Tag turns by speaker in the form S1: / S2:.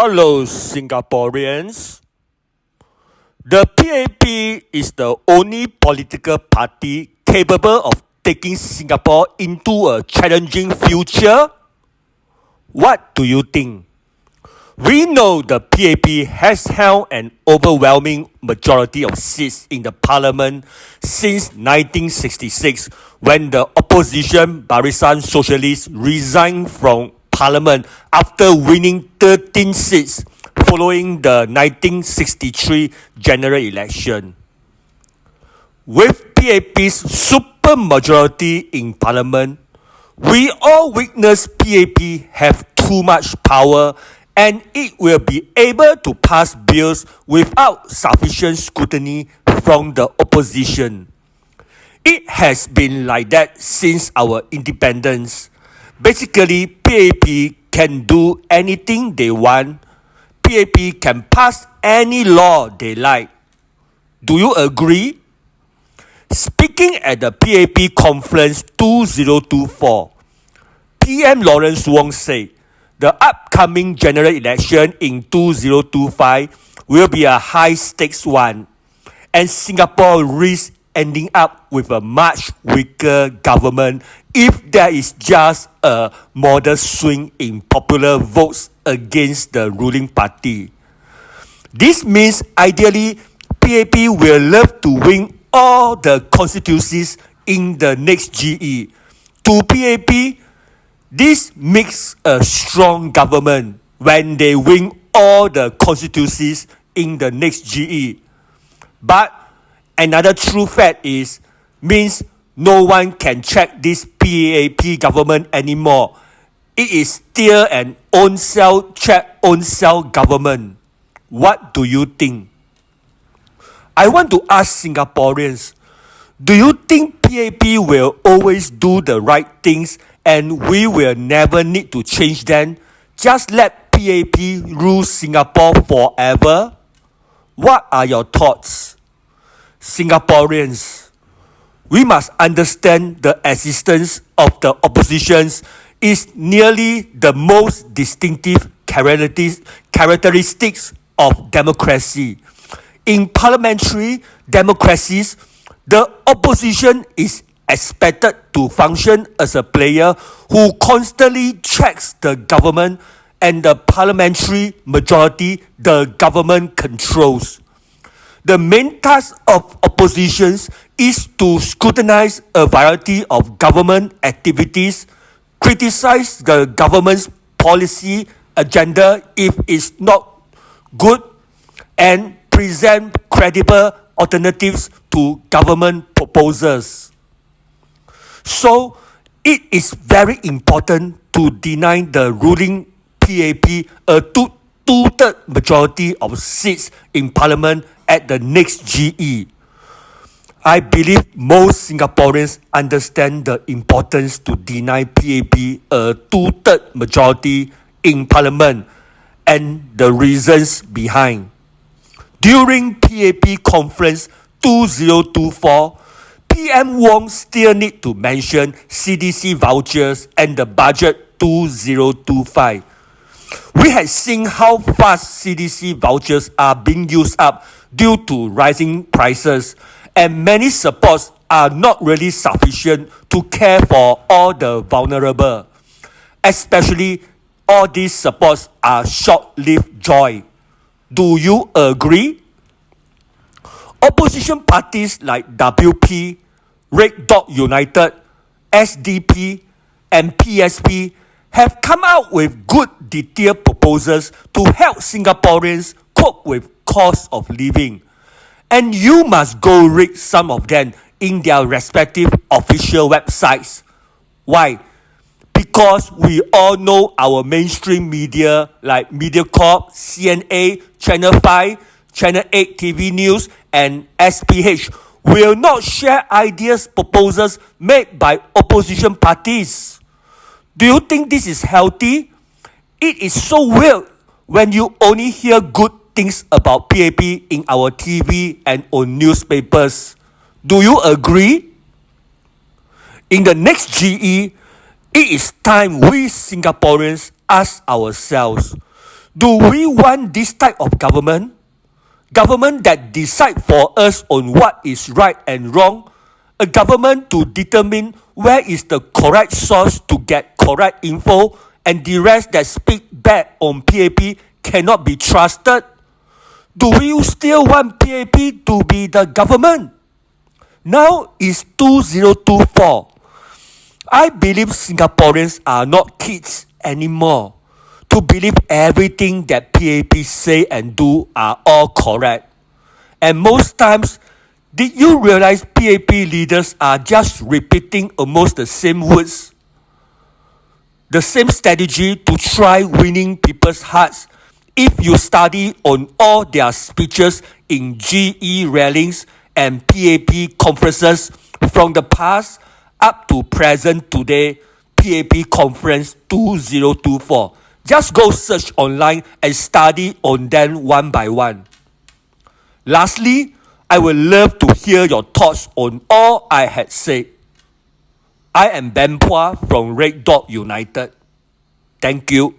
S1: Hello, Singaporeans. The PAP is the only political party capable of taking Singapore into a challenging future. What do you think? We know the PAP has held an overwhelming majority of seats in the parliament since 1966, when the opposition Barisan Socialists resigned from parliament after winning 13 seats following the 1963 general election. With PAP's supermajority in parliament, we all witness PAP have too much power, and it will be able to pass bills without sufficient scrutiny from the opposition. It has been like that since our independence. Basically, PAP can do anything they want. PAP can pass any law they like. Do you agree? Speaking at the PAP Conference 2024, PM Lawrence Wong said the upcoming general election in 2025 will be a high-stakes one, and Singapore risks ending up with a much weaker government if there is just a modest swing in popular votes against the ruling party. This means ideally PAP will love to win all the constituencies in the next GE. To PAP, this makes a strong government when they win all the constituencies in the next GE. But another true fact means no one can check this PAP government anymore. It is still an own-self check, own-self government. What do you think? I want to ask Singaporeans, do you think PAP will always do the right things and we will never need to change them? Just let PAP rule Singapore forever? What are your thoughts? Singaporeans, we must understand the existence of the oppositions is nearly the most distinctive characteristics of democracy. In parliamentary democracies, the opposition is expected to function as a player who constantly checks the government and the parliamentary majority the government controls. The main task of oppositions is to scrutinize a variety of government activities, criticize the government's policy agenda if it's not good, and present credible alternatives to government proposals. So, it is very important to deny the ruling PAP a two-third majority of seats in parliament at the next GE. I believe most Singaporeans understand the importance to deny PAP a two-third majority in parliament and the reasons behind. During PAP Conference 2024, PM Wong still need to mention CDC vouchers and the budget 2025. We have seen how fast CDC vouchers are being used up due to rising prices, and many supports are not really sufficient to care for all the vulnerable. Especially, all these supports are short-lived joy. Do you agree? Opposition parties like WP, Red Dot United, SDP, and PSP have come out with good detailed proposals to help Singaporeans cope with cost of living. And you must go read some of them in their respective official websites. Why? Because we all know our mainstream media like Mediacorp, CNA, Channel 5, Channel 8 TV News, and SPH will not share ideas, proposals made by opposition parties. Do you think this is healthy? It is so weird when you only hear good things about PAP in our TV and on newspapers. Do you agree? In the next GE, it is time we Singaporeans ask ourselves, Do we want this type of government? Government that decide for us on what is right and wrong? A government to determine where is the correct source to get correct info, and the rest that speak bad on PAP cannot be trusted? Do we still want PAP to be the government? Now is 2024. I believe Singaporeans are not kids anymore to believe everything that PAP say and do are all correct. And most times, did you realize PAP leaders are just repeating almost the same words, the same strategy to try winning people's hearts? If you study on all their speeches in GE rallies and PAP conferences from the past up to present today, PAP Conference 2024. Just go search online and study on them one by one. Lastly, I would love to hear your thoughts on all I had said. I am Puah from Red Dot United. Thank you.